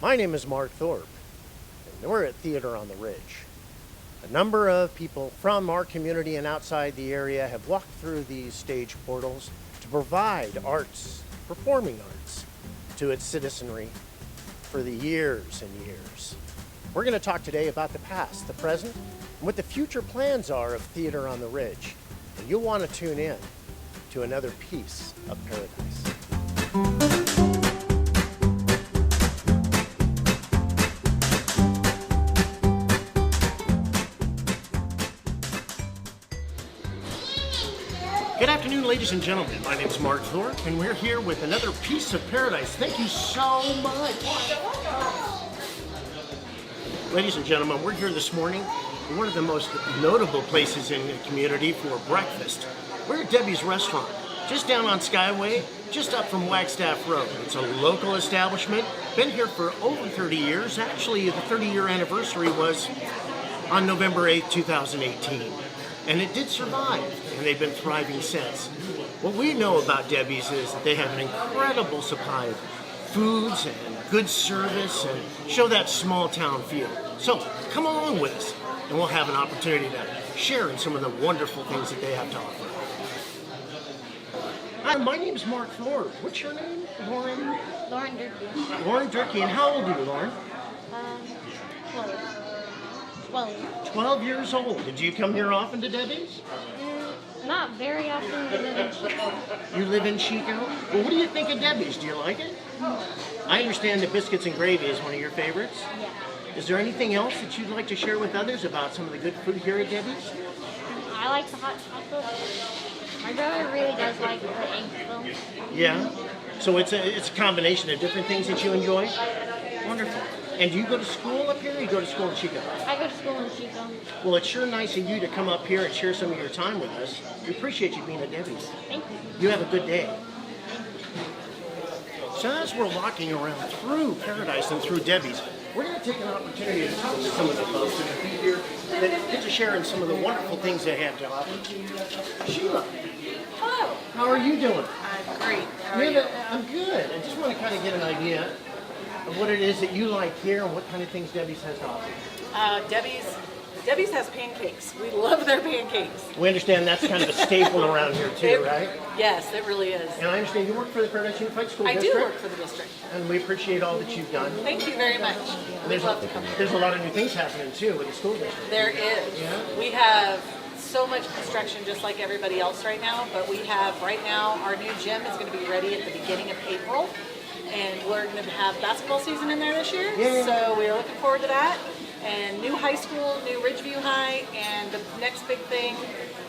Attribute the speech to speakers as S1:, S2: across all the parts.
S1: My name is Mark Thorp, and we're at Theater on the Ridge. A number of people from our community and outside the area have walked through these stage portals to provide arts, performing arts, to its citizenry for the years and years. We're going to talk today about the past, the present, and what the future plans are of Theater on the Ridge. And you'll want to tune in to another piece of paradise. Good afternoon, ladies and gentlemen. My name is Mark Thorp, and we're here with another piece of paradise. Thank you so much. Ladies and gentlemen, we're here this morning in one of the most notable places in the community for breakfast. We're at Debbie's Restaurant, just down on Skyway, just up from Wagstaff Road. It's a local establishment, been here for over 30 years. Actually, the 30-year anniversary was on November 8, 2018. And it did survive, and they've been thriving since. What we know about Debbie's is that they have an incredible supply of foods and good service and show that small town feel. So come along with us, and we'll have an opportunity to share in some of the wonderful things that they have to offer. Hi, my name is Mark Thorpe. What's your name? Lauren?
S2: Lauren Durkee.
S1: Lauren Durkee. And how old are you, Lauren?
S2: 12.
S1: 12 years old. Did you come here often to Debbie's?
S2: Not very often, but in Chico.
S1: You live in Chico? Well, what do you think of Debbie's? Do you like it? I understand that biscuits and gravy is one of your favorites.
S2: Yeah.
S1: Is there anything else that you'd like to share with others about some of the good food here at Debbie's?
S2: I like the hot chocolate. My brother really does like the egg though.
S1: Yeah? So it's a combination of different things that you enjoy? Wonderful. And do you go to school up here or you go to school in Chico?
S2: I go to school in Chico.
S1: Well, it's sure nice of you to come up here and share some of your time with us. We appreciate you being at Debbie's.
S2: Thank you.
S1: You have a good day. So as we're walking around through Paradise and through Debbie's, we're going to take an opportunity to talk to some of the folks that are here that get to share in some of the wonderful things they have to offer. Sheila.
S3: Hello.
S1: How are you doing?
S3: I'm great. How are you?
S1: I'm good. I just want to kind of get an idea of what it is that you like here and what kind of things Debbie's has to offer.
S3: Debbie's has pancakes. We love their pancakes.
S1: We understand that's kind of a staple around here too, right?
S3: Yes, it really is.
S1: And I understand you work for the Paradise Unified School
S3: I
S1: District.
S3: do work for the district.
S1: And we appreciate all that you've done.
S3: Thank you very much. We'd love to come here.
S1: There's a lot of new things happening too with the school district.
S3: There is.
S1: Yeah.
S3: We have so much construction just like everybody else right now, but we have right now our new gym is going to be ready at the beginning of April. And we're going to have basketball season in there this year, so we're looking forward to that. And new high school, new Ridgeview High, and the next big thing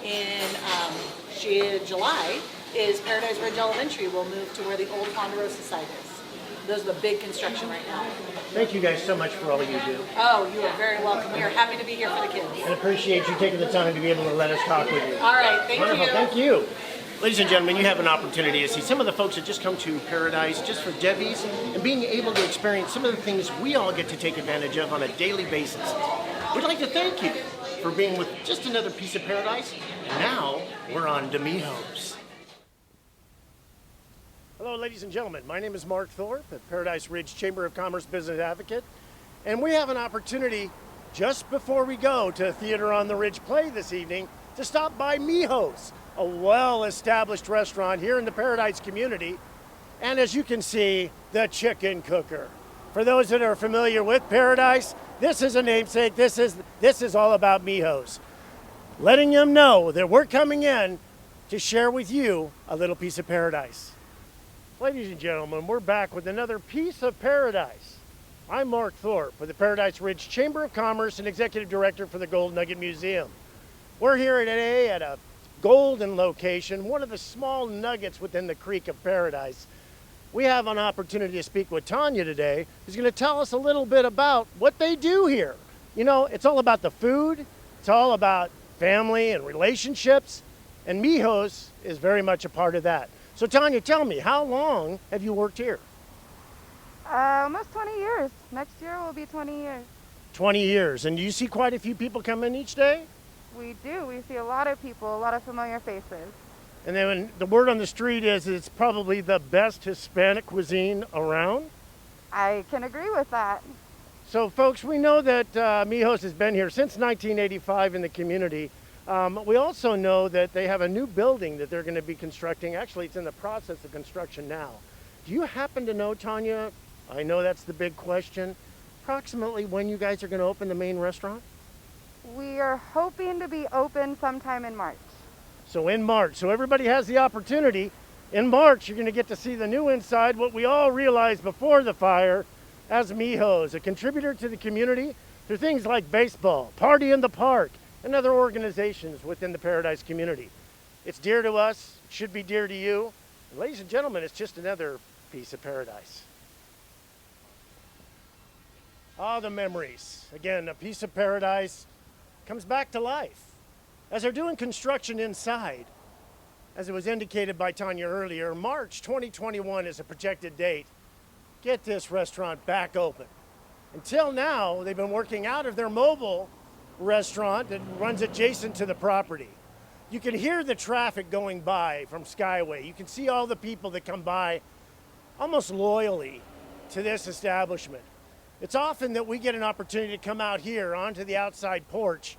S3: in July is Paradise Ridge Elementary will move to where the old Ponderosa site is. Those are the big construction right now.
S1: Thank you guys so much for all you do.
S3: Oh, you are very welcome. We are happy to be here for the kids.
S1: And appreciate you taking the time to be able to let us talk with you.
S3: All right, thank
S1: Wonderful.
S3: you.
S1: Thank you. Ladies and gentlemen, you have an opportunity to see some of the folks that just come to Paradise just for Debbie's and being able to experience some of the things we all get to take advantage of on a daily basis. We'd like to thank you for being with just another piece of Paradise. And now we're on to Meeho's. Hello, ladies and gentlemen. My name is Mark Thorpe at Paradise Ridge Chamber of Commerce Business Advocate. And we have an opportunity just before we go to Theater on the Ridge play this evening to stop by Meeho's, a well-established restaurant here in the Paradise community. And as you can see, the chicken cooker. For those that are familiar with Paradise, this is a namesake. This is all about Meeho's. Letting them know that we're coming in to share with you a little piece of Paradise. Ladies and gentlemen, we're back with another piece of Paradise. I'm Mark Thorpe with the Paradise Ridge Chamber of Commerce and Executive Director for the Gold Nugget Museum. We're here today at a golden location, one of the small nuggets within the Creek of Paradise. We have an opportunity to speak with Tanya today, who's going to tell us a little bit about what they do here. You know, it's all about the food, it's all about family and relationships, and Meeho's is very much a part of that. So Tanya, tell me, how long have you worked here?
S4: Almost 20 years. Next year will be 20 years.
S1: 20 years, and do you see quite a few people come in each day?
S4: We do. We see a lot of people, a lot of familiar faces.
S1: And then the word on the street is it's probably the best Hispanic cuisine around.
S4: I can agree with that.
S1: So folks, we know that Meeho's has been here since 1985 in the community. We also know that they have a new building that they're going to be constructing. Actually, it's in the process of construction now. Do you happen to know, Tanya, I know that's the big question, approximately when you guys are going to open the main restaurant?
S4: We are hoping to be open sometime in March.
S1: So in March. So everybody has the opportunity. In March, you're going to get to see the new inside, what we all realized before the fire as Meeho's, a contributor to the community through things like baseball, Party in the Park, and other organizations within the Paradise community. It's dear to us, it should be dear to you. And ladies and gentlemen, it's just another piece of paradise. Ah, the memories. Again, a piece of paradise comes back to life. As they're doing construction inside, as it was indicated by Tanya earlier, March 2021 is a projected date. Get this restaurant back open. Until now, they've been working out of their mobile restaurant that runs adjacent to the property. You can hear the traffic going by from Skyway. You can see all the people that come by almost loyally to this establishment. It's often that we get an opportunity to come out here onto the outside porch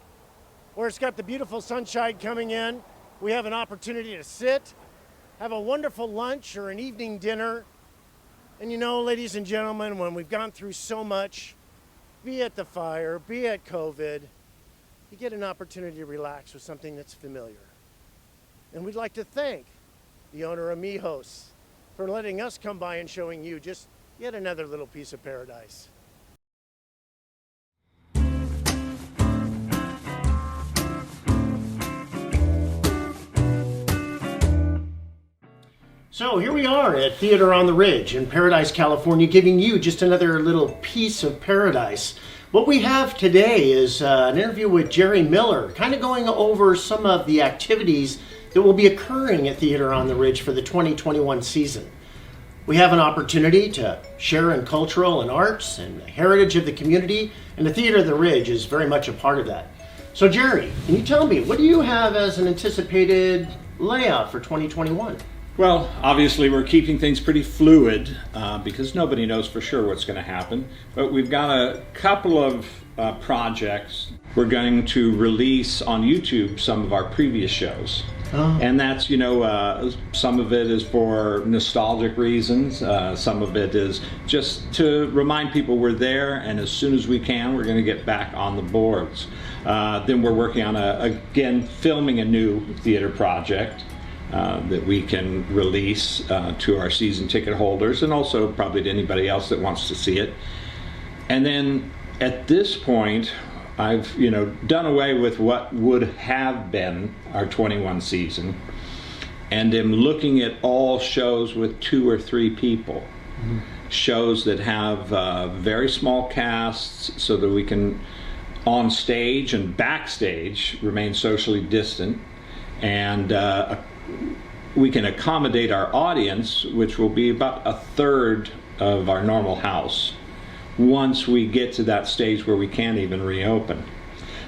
S1: where it's got the beautiful sunshine coming in. We have an opportunity to sit, have a wonderful lunch or an evening dinner. And you know, ladies and gentlemen, when we've gone through so much, be it the fire, be it COVID, you get an opportunity to relax with something that's familiar. And we'd like to thank the owner of Meeho's for letting us come by and showing you just yet another little piece of paradise. So here we are at Theater on the Ridge in Paradise, California, giving you just another little piece of paradise. What we have today is an interview with Jerry Miller, kind of going over some of the activities that will be occurring at Theater on the Ridge for the 2021 season. We have an opportunity to share in cultural and arts and heritage of the community, and the Theater of the Ridge is very much a part of that. So Jerry, can you tell me, what do you have as an anticipated layout for 2021?
S5: Well, obviously we're keeping things pretty fluid because nobody knows for sure what's going to happen. But we've got a couple of projects. We're going to release on YouTube some of our previous shows. Oh. And that's, you know, some of it is for nostalgic reasons. Some of it is just to remind people we're there, and as soon as we can, we're going to get back on the boards. Then we're working on, again, filming a new theater project. That we can release to our season ticket holders, and also probably to anybody else that wants to see it. And then at this point, I've done away with what would have been our 21 season, and am looking at all shows with 2 or 3 people. Mm-hmm. Shows that have very small casts, so that we can on stage and backstage remain socially distant, and we can accommodate our audience, which will be about 1/3 of our normal house, once we get to that stage where we can't even reopen.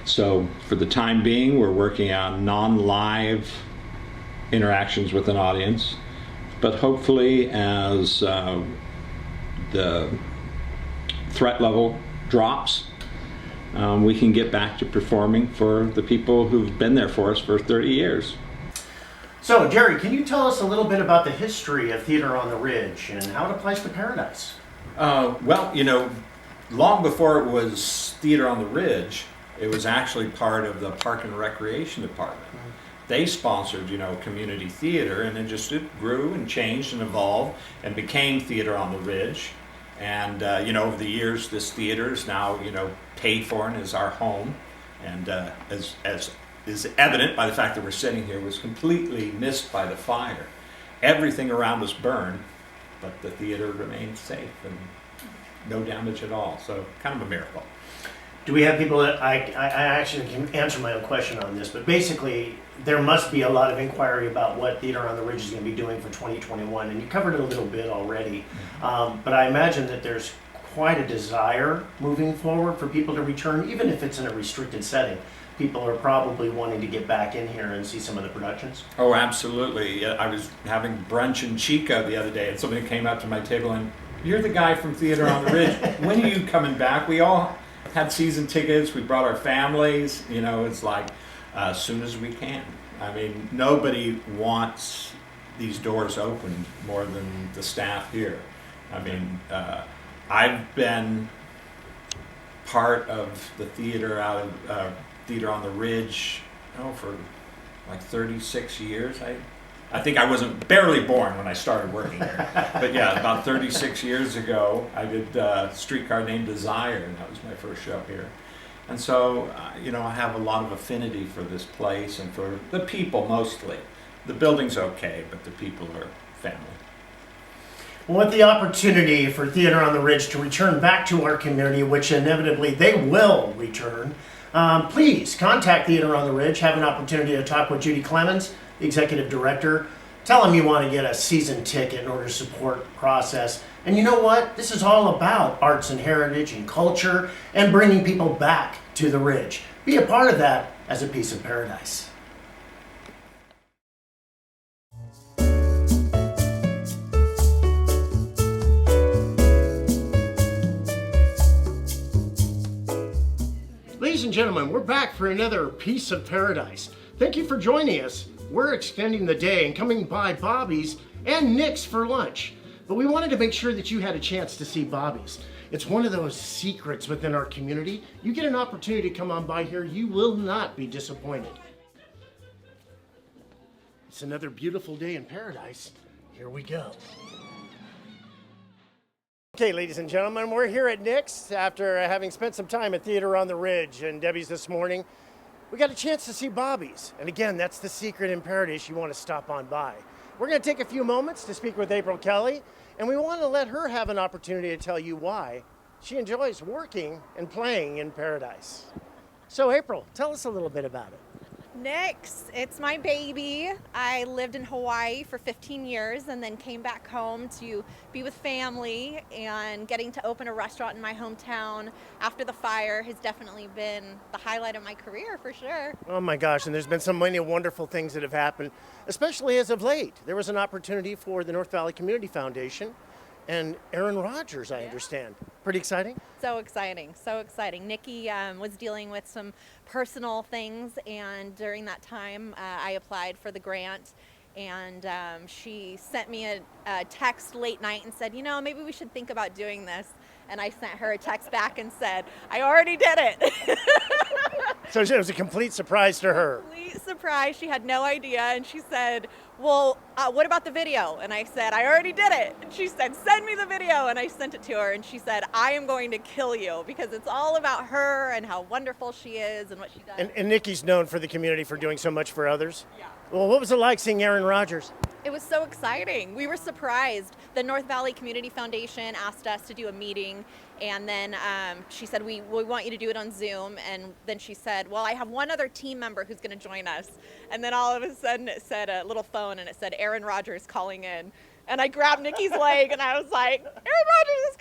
S5: So for the time being, we're working on non-live interactions with an audience, but hopefully as the threat level drops, we can get back to performing for the people who've been there for us for 30 years.
S1: So, Jerry, can you tell us a little bit about the history of Theater on the Ridge and how it applies to Paradise?
S5: Well, long before it was Theater on the Ridge, it was actually part of the Park and Recreation Department. Mm-hmm. They sponsored, community theater, and it grew and changed and evolved and became Theater on the Ridge. And, over the years, this theater is now, paid for and is our home. And as is evident by the fact that we're sitting here, was completely missed by the fire. Everything around us burned, but the theater remained safe and no damage at all. So kind of a miracle.
S1: Do we have people that I actually can answer my own question on this, but basically there must be a lot of inquiry about what Theater on the Ridge is going to be doing for 2021, and you covered it a little bit already. But I imagine that there's quite a desire moving forward for people to return, even if it's in a restricted setting. People are probably wanting to get back in here and see some of the productions.
S5: Oh, absolutely. I was having brunch in Chico the other day, and somebody came up to my table and you're the guy from Theater on the Ridge. When are you coming back? We all had season tickets. We brought our families. You know, it's like as soon as we can. I mean, nobody wants these doors open more than the staff here. I mean, I've been part of the theater out of Theater on the Ridge, for like 36 years. I think I wasn't barely born when I started working here, but yeah, about 36 years ago, I did Streetcar Named Desire, and that was my first show here. And so, I have a lot of affinity for this place and for the people mostly. The building's okay, but the people are family.
S1: Well, with the opportunity for Theater on the Ridge to return back to our community, which inevitably they will return, please contact Theater on the Ridge. Have an opportunity to talk with Judy Clemens, the executive director. Tell them you want to get a season ticket in order to support the process. And you know what? This is all about arts and heritage and culture and bringing people back to the Ridge. Be a part of that as a piece of paradise. Ladies and gentlemen, we're back for another piece of paradise. Thank you for joining us. We're extending the day and coming by Bobby's and Nick's for lunch. But we wanted to make sure that you had a chance to see Bobby's. It's one of those secrets within our community. You get an opportunity to come on by here, you will not be disappointed. It's another beautiful day in paradise. Here we go. Okay, ladies and gentlemen, we're here at Nick's after having spent some time at Theater on the Ridge and Debbie's this morning. We got a chance to see Bobby's. And again, that's the secret in paradise you want to stop on by. We're going to take a few moments to speak with April Kelly, and we want to let her have an opportunity to tell you why she enjoys working and playing in paradise. So April, tell us a little bit about it.
S6: Nick's, it's my baby. I lived in Hawaii for 15 years and then came back home to be with family, and getting to open a restaurant in my hometown after the fire has definitely been the highlight of my career for sure.
S1: Oh my gosh, and there's been so many wonderful things that have happened, especially as of late. There was an opportunity for the North Valley Community Foundation and Aaron Rodgers, I understand. Pretty exciting?
S6: So exciting, so exciting. Nikki was dealing with some personal things, and during that time I applied for the grant, and she sent me a text late night and said, maybe we should think about doing this. And I sent her a text back and said, I already did it.
S1: So it was a complete surprise to her.
S6: Complete surprise. She had no idea. And she said, well, what about the video? And I said, I already did it. And she said, send me the video. And I sent it to her. And she said, I am going to kill you, because it's all about her and how wonderful she is and what she does.
S1: And Nikki's known for the community for doing so much for others.
S6: Yeah.
S1: Well, what was it like seeing Aaron Rodgers?
S6: It was so exciting. We were surprised. The North Valley Community Foundation asked us to do a meeting, and then she said, we want you to do it on Zoom. And then she said, well, I have one other team member who's going to join us. And then all of a sudden it said a little phone, and it said Aaron Rodgers calling in. And I grabbed Nikki's leg and I was like, Aaron Rodgers is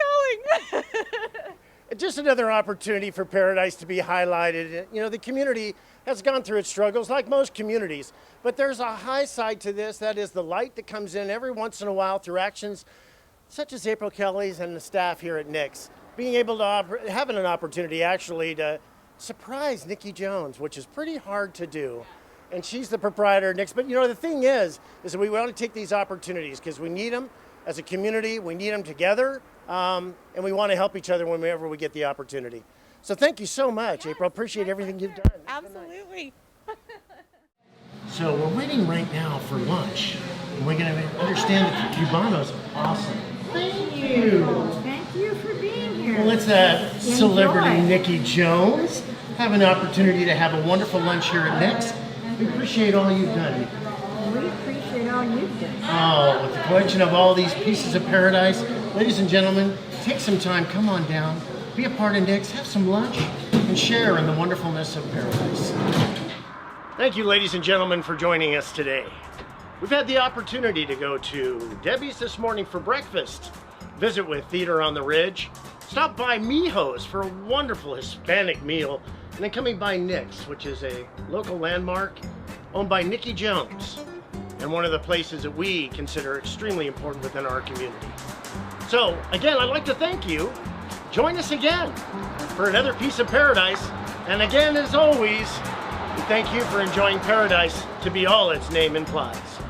S6: calling.
S1: Just another opportunity for Paradise to be highlighted. The community has gone through its struggles like most communities, but there's a high side to this. That is the light that comes in every once in a while through actions such as April Kelly's and the staff here at Nick's. Being able to having an opportunity actually to surprise Nikki Jones, which is pretty hard to do. And she's the proprietor of Nick's. But the thing is that we want to take these opportunities because we need them as a community. We need them together. And we want to help each other whenever we get the opportunity. So thank you so much, April. Appreciate everything you've done.
S6: Absolutely.
S1: So we're waiting right now for lunch. And we're going to understand that the Cubano's awesome. Thank you.
S7: Thank you for being here.
S1: Well, let's celebrity Nikki Jones have an opportunity to have a wonderful lunch here at Nick's. We appreciate all you've done.
S7: We appreciate all you've done.
S1: Oh, with the collection of all these pieces of paradise, ladies and gentlemen, take some time, come on down, be a part of Nick's, have some lunch, and share in the wonderfulness of paradise. Thank you, ladies and gentlemen, for joining us today. We've had the opportunity to go to Debbie's this morning for breakfast, visit with Theater on the Ridge, stop by Meeho's for a wonderful Hispanic meal, and then coming by Nick's, which is a local landmark owned by Nikki Jones, and one of the places that we consider extremely important within our community. So again, I'd like to thank you. Join us again for another piece of paradise. And again, as always, we thank you for enjoying paradise to be all its name implies.